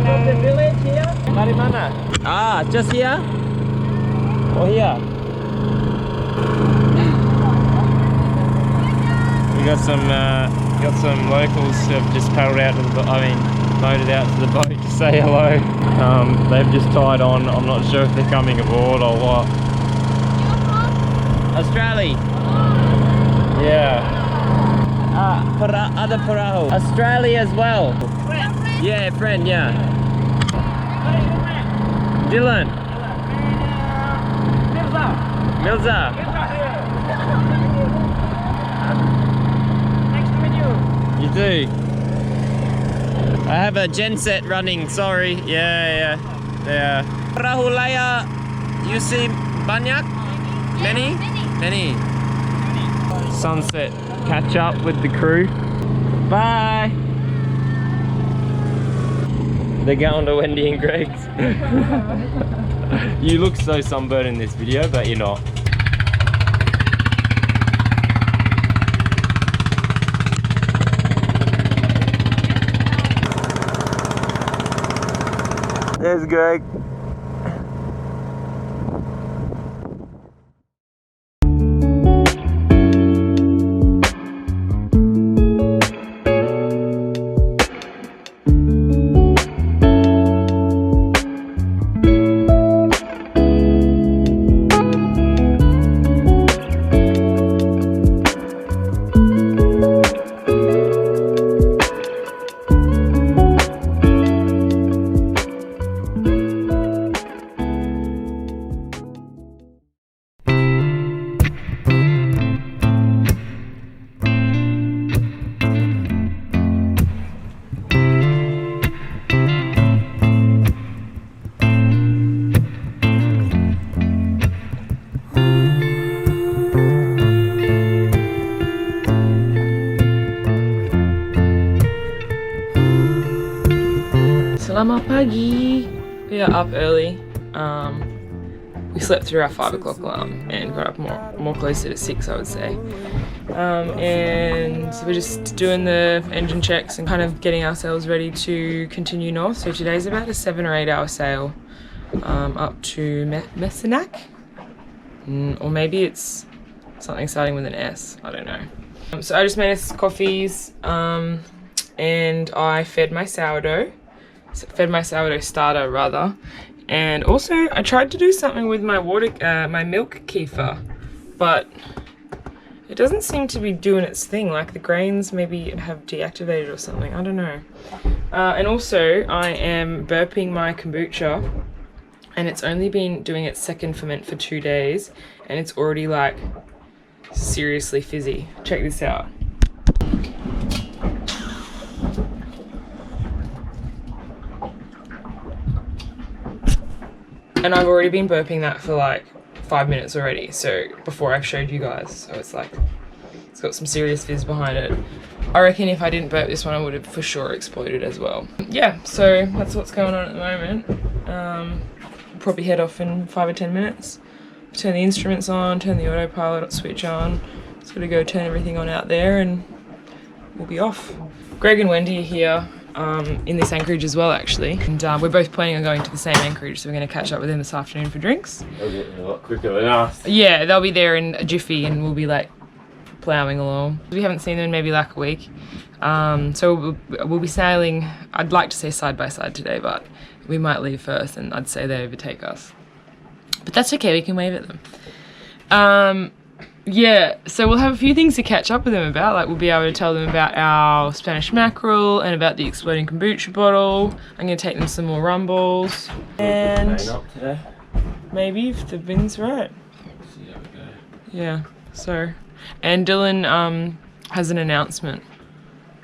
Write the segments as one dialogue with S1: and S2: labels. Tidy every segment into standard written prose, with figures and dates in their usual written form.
S1: from the village here. Dari mana?
S2: Ah, just here? Or here? We got some locals who have just paddled out to the boat. I mean, boated out to the boat to say hello. They've just tied on. I'm not sure if they're coming aboard or what. Australia. Yeah. Other Parahu. Australia as well.
S1: Friend.
S2: Yeah, friend, yeah. Dylan. Milza.
S1: Nice to meet you.
S2: You do. I have a genset running, sorry. Yeah. Perahu layar, you see banyak? Many. Sunset catch up with the crew. Bye. They're going to Wendy and Greg's. You look so sunburned in this video, but you're not. There's Greg.
S3: Selamat pagi. We are up early. We slept through our 5 o'clock alarm and got up more closer to 6, I would say. And we're just doing the engine checks and kind of getting ourselves ready to continue north. So today's about a 7 or 8 hour sail up to Messinak, or maybe it's something starting with an S. I don't know. So I just made us coffees and I fed my sourdough starter rather, and also I tried to do something with my my milk kefir, but it doesn't seem to be doing its thing. Like the grains maybe have deactivated or something, I don't know. And also I am burping my kombucha, and it's only been doing its second ferment for 2 days and it's already like seriously fizzy. Check this out. And I've already been burping that for like 5 minutes already, so before I showed you guys. So it's like, it's got some serious fizz behind it. I reckon if I didn't burp this one, I would have for sure exploded as well. Yeah, so that's what's going on at the moment. Probably head off in 5 or 10 minutes. Turn the instruments on, turn the autopilot switch on. Just gotta go turn everything on out there and we'll be off. Greg and Wendy are here. In this anchorage as well, actually, and we're both planning on going to the same anchorage, so we're going to catch up with them this afternoon for drinks.
S2: They'll get a lot quicker than us.
S3: Yeah, they'll be there in a jiffy and we'll be like ploughing along. We haven't seen them in maybe like a week, so we'll be sailing, I'd like to say side by side today, but we might leave first and I'd say they overtake us, but that's okay, we can wave at them. Yeah, so we'll have a few things to catch up with them about. Like we'll be able to tell them about our Spanish mackerel and about the exploding kombucha bottle. I'm going to take them some more rumbles. And maybe if the wind's right. Yeah, so. And Dylan has an announcement.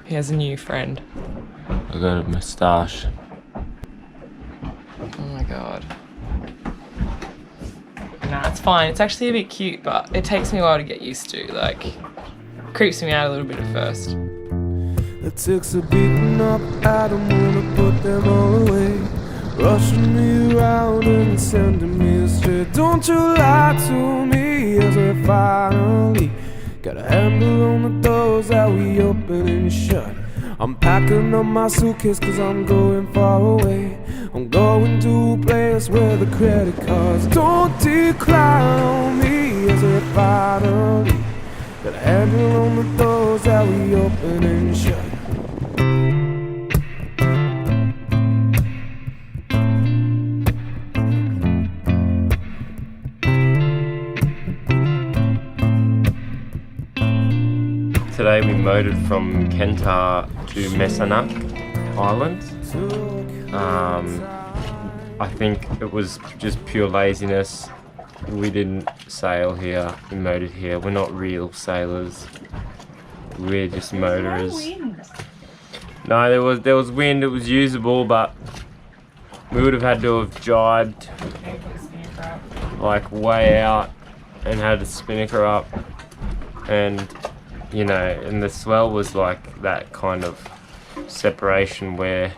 S3: He has a new friend.
S2: I got a moustache.
S3: Oh my god. Nah, it's fine. It's actually a bit cute, but it takes me a while to get used to. Like, creeps me out a little bit at first.
S4: It takes a beating up, I don't wanna put them all away. Rushing me around and sending me astray. Don't you lie to me as I finally got a handle on the doors that we open and shut. I'm packing up my suitcase cause I'm going far away. I'm going to a place where the credit cards don't decline on me, as if finally got a handle on the doors that we open and shut.
S2: Today we motored from Kentar to Messanak Island. I think it was just pure laziness. We didn't sail here, we motored here. We're not real sailors. We're just motorers. No, there was wind, it was usable, but we would have had to have jibed like way out and had a spinnaker up, and you know, and the swell was like that kind of separation where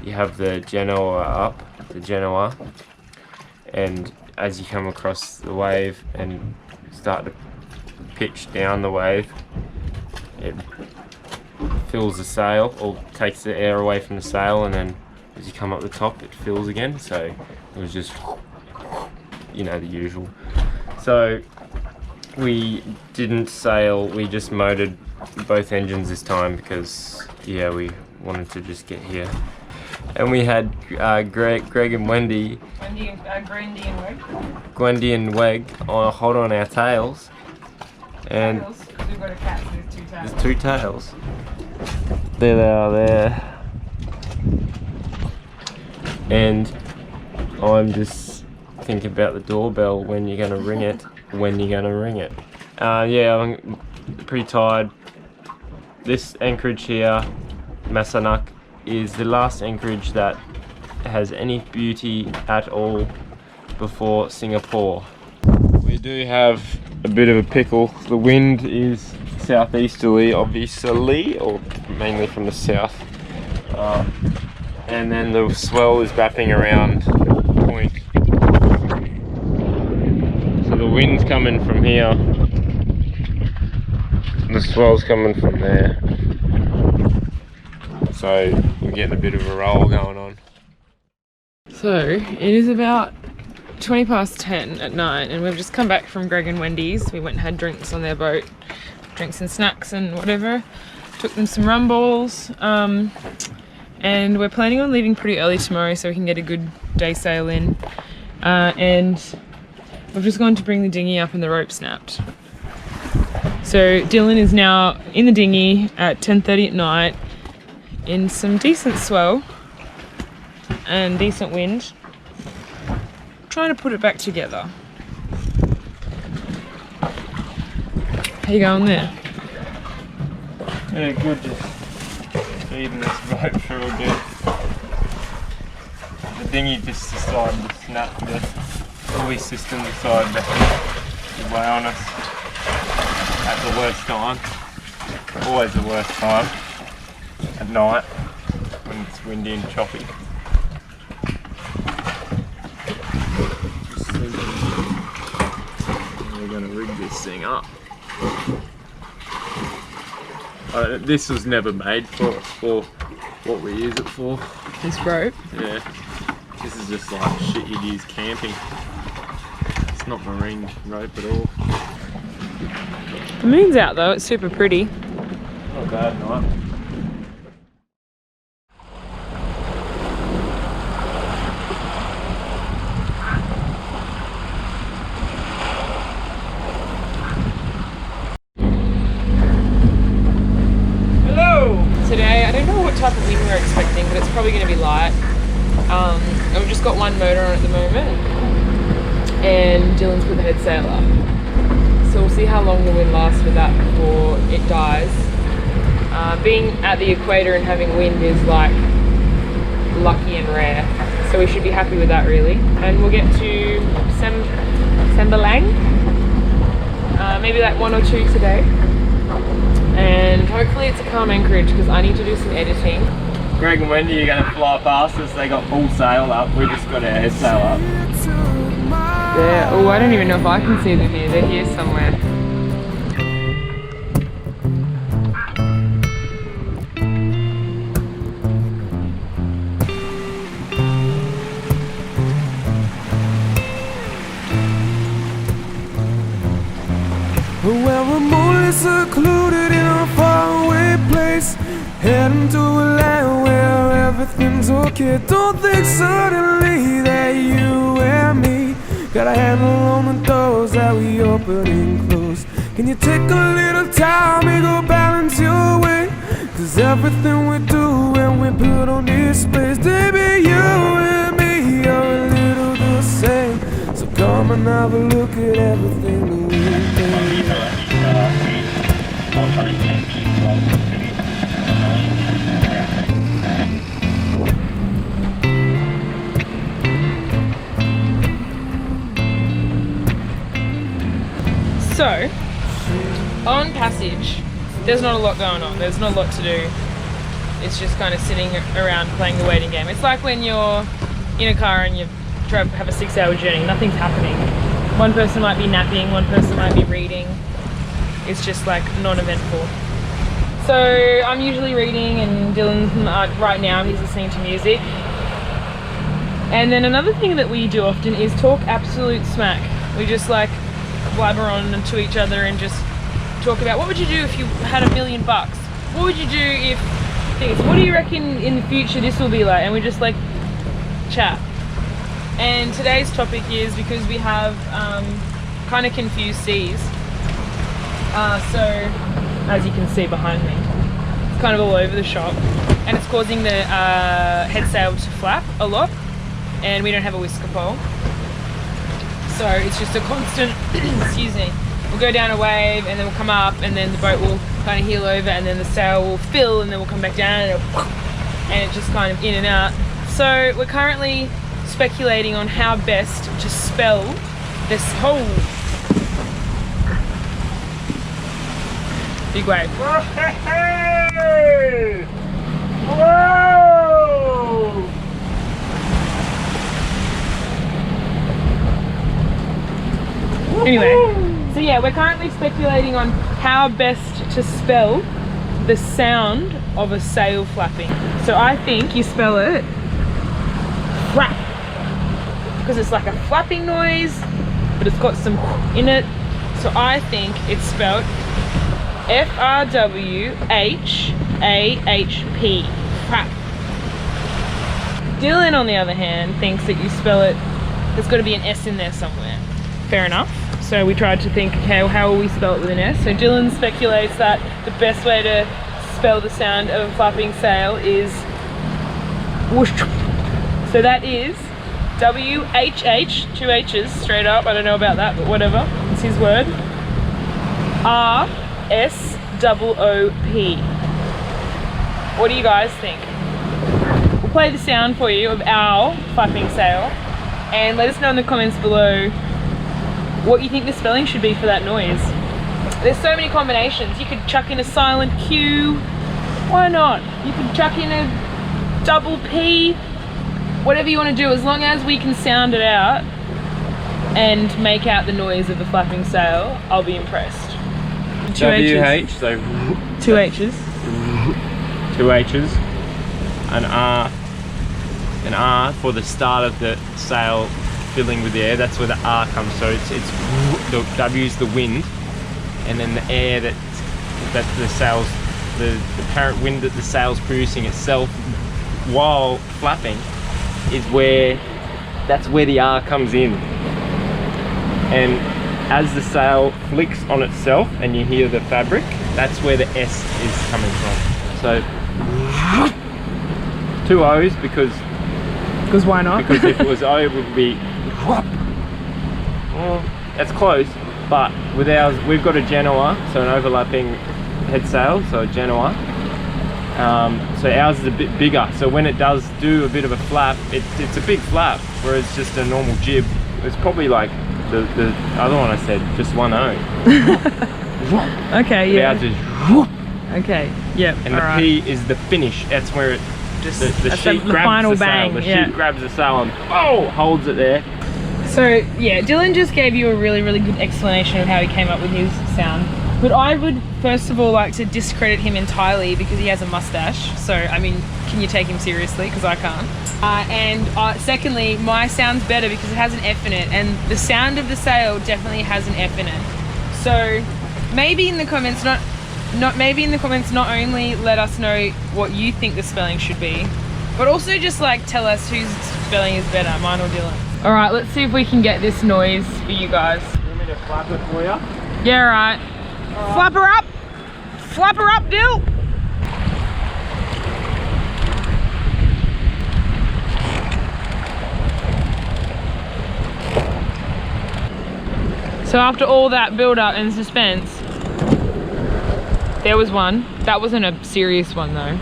S2: you have the Genoa up, and as you come across the wave and start to pitch down the wave, it fills the sail, or takes the air away from the sail, and then as you come up the top it fills again. So it was just, you know, the usual. So we didn't sail, we just motored both engines this time because, yeah, we wanted to just get here. And we had Greg and Gwendy and Weg on a hold on our tails. And
S3: we've got a cat, so there's two tails.
S2: There's two tails. There they are there. And I'm just thinking about the doorbell, when you're gonna ring it. Yeah, I'm pretty tired. This anchorage here, Messanak, is the last anchorage that has any beauty at all before Singapore. We do have a bit of a pickle. The wind is southeasterly, obviously, or mainly from the south. And then the swell is wrapping around the point. So the wind's coming from here, and the swell's coming from there. So we're getting a bit of a roll going on.
S3: So it is about 20 past 10 at night, and we've just come back from Greg and Wendy's. We went and had drinks on their boat, drinks and snacks and whatever. Took them some rum balls, and we're planning on leaving pretty early tomorrow so we can get a good day sail in. And we've just gone to bring the dinghy up and the rope snapped. So Dylan is now in the dinghy at 10:30 at night in some decent swell and decent wind, trying to put it back together. How you going there?
S2: Yeah, good, just feeding this boat for a bit. The dinghy just decided to snap, the buoy system decided to weigh on us at the worst time. Always the worst time, at night, when it's windy and choppy. We're going to rig this thing up. This was never made for what we use it for.
S3: This rope?
S2: Yeah. This is just like shit you'd use camping. It's not marine rope at all.
S3: The moon's out though, it's super pretty.
S2: Not bad, night.
S3: Today, I don't know what type of wind we're expecting, but it's probably going to be light. And we've just got one motor on at the moment, and Dylan's put the head sail up. So we'll see how long the wind lasts with that before it dies. Being at the equator and having wind is like lucky and rare, so we should be happy with that really. And we'll get to Sembalang, maybe like 1 or 2 today. And hopefully it's a calm anchorage because I need to do some editing.
S2: Greg and Wendy are going to fly past us. They got full sail up. We just got our head sail up.
S3: Yeah. Oh, I don't even know if I can see them here. They're here somewhere.
S4: secluded in a faraway place, heading to a land where everything's okay. Don't think suddenly that you and me got a handle on the doors that we open and close. Can you take a little time and go balance your way? 'Cause everything we do when we put on displays, baby, you and me are a little the same. So come and have a look at everything that we do.
S3: So, on passage, there's not a lot going on. There's not a lot to do. It's just kind of sitting around playing the waiting game. It's like when you're in a car and you have a 6-hour journey. Nothing's happening. One person might be napping, one person might be reading. It's just like non-eventful. So I'm usually reading and Dylan, right now he's listening to music. And then another thing that we do often is talk absolute smack. We just like blabber on to each other and just talk about what would you do if you had $1 million? What would you do if this? What do you reckon in the future this will be like? And we just like chat. And today's topic is because we have kind of confused seas. So as you can see behind me, it's kind of all over the shop and it's causing the head sail to flap a lot, and we don't have a whisker pole. So it's just a constant, excuse me, we'll go down a wave and then we'll come up and then the boat will kind of heel over and then the sail will fill and then we'll come back down and it's just kind of in and out. So we're currently speculating on how best to spell this whole big wave.
S1: Whoa!
S3: Anyway, so yeah, we're currently speculating on how best to spell the sound of a sail flapping. So I think you spell it flap, because it's like a flapping noise, but it's got some in it. So I think it's spelled F-R-W-H-A-H-P, flap. Dylan, on the other hand, thinks that you spell it, there's got to be an S in there somewhere. Fair enough. So we tried to think, okay, well, how will we spell it with an S? So Dylan speculates that the best way to spell the sound of a flapping sail is whoosh. So that is W-H-H, 2 H's, straight up, I don't know about that, but whatever, it's his word. R-S-O-O-P. What do you guys think? We'll play the sound for you of our flapping sail and let us know in the comments below what you think the spelling should be for that noise. There's so many combinations. You could chuck in a silent Q, why not? You could chuck in a double P, whatever you want to do, as long as we can sound it out and make out the noise of the flapping sail, I'll be impressed.
S2: W-H, so
S3: 2 H's.
S2: 2 H's, an R for the start of the sail filling with the air. That's where the R comes. So it's the W's the wind, and then the air that the sails, the apparent wind that the sail's producing itself while flapping is that's where the R comes in. And as the sail flicks on itself and you hear the fabric, that's where the S is coming from. So 2 O's because
S3: why not?
S2: Because if it was O, it would be well, that's close, but with ours we've got a Genoa, so an overlapping head sail, so a Genoa. So ours is a bit bigger, so when it does do a bit of a flap, it's a big flap, whereas just a normal jib, it's probably like the other one I said, just 1 O.
S3: Okay, yeah.
S2: Ours is
S3: okay, yep.
S2: And the P is the finish. That's where it just the sheet grabs
S3: final
S2: the sail.
S3: bang,
S2: The
S3: yeah.
S2: sheet grabs the sail and holds it there.
S3: So yeah, Dylan just gave you a really, really good explanation of how he came up with his sound. But I would first of all like to discredit him entirely because he has a mustache. So I mean, can you take him seriously? Because I can't. Secondly, my sound's better because it has an F in it, and the sound of the sail definitely has an F in it. So maybe in the comments, not only let us know what you think the spelling should be, but also just like tell us whose spelling is better, mine or Dylan. All right, let's see if we can get this noise for you guys.
S1: You want me to flap it for you?
S3: Yeah, right. Flap her up! Flap her up, Dill! So after all that build-up and suspense, there was one. That wasn't a serious one though.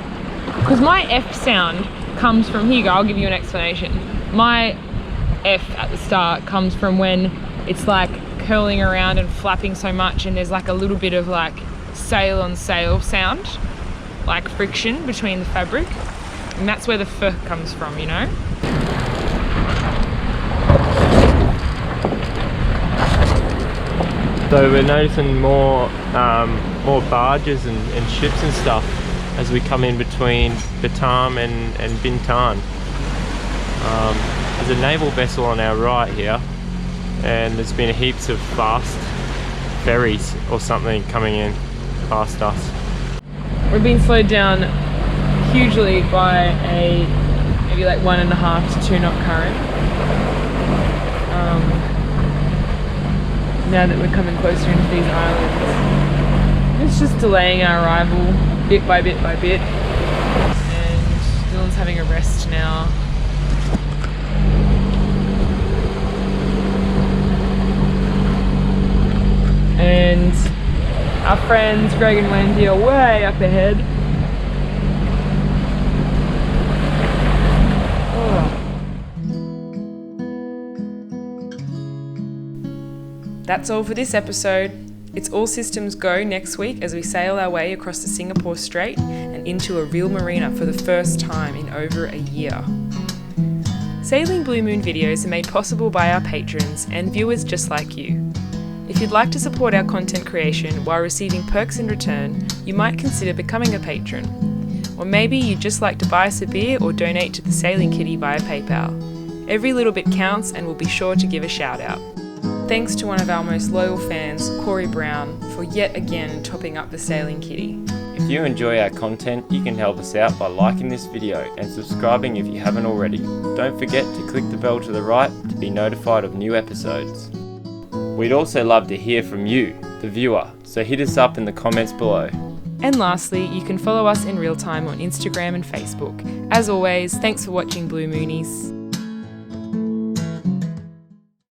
S3: Because my F sound comes from, here you go, I'll give you an explanation. My F at the start comes from when it's like curling around and flapping so much and there's like a little bit of like sail on sail sound, like friction between the fabric. And that's where the F comes from, you know?
S1: So we're noticing more barges and ships and stuff as we come in between Batam and Bintan. There's a naval vessel on our right here, and there's been heaps of fast ferries or something coming in past us.
S3: We're being slowed down hugely by a maybe like 1.5 to 2 knot current. Now that we're coming closer into these islands, it's just delaying our arrival bit by bit by bit. And Dylan's having a rest now. And our friends Greg and Wendy are way up ahead. That's all for this episode. It's all systems go next week as we sail our way across the Singapore Strait and into a real marina for the first time in over a year. Sailing Blue Moon videos are made possible by our patrons and viewers just like you. If you'd like to support our content creation while receiving perks in return, you might consider becoming a patron. Or maybe you'd just like to buy us a beer or donate to the Sailing Kitty via PayPal. Every little bit counts and we'll be sure to give a shout out. Thanks to one of our most loyal fans, Corey Brown, for yet again topping up the Sailing Kitty.
S2: If you enjoy our content, you can help us out by liking this video and subscribing if you haven't already. Don't forget to click the bell to the right to be notified of new episodes. We'd also love to hear from you, the viewer, so hit us up in the comments below.
S3: And lastly, you can follow us in real time on Instagram and Facebook. As always, thanks for watching Blue Moonies.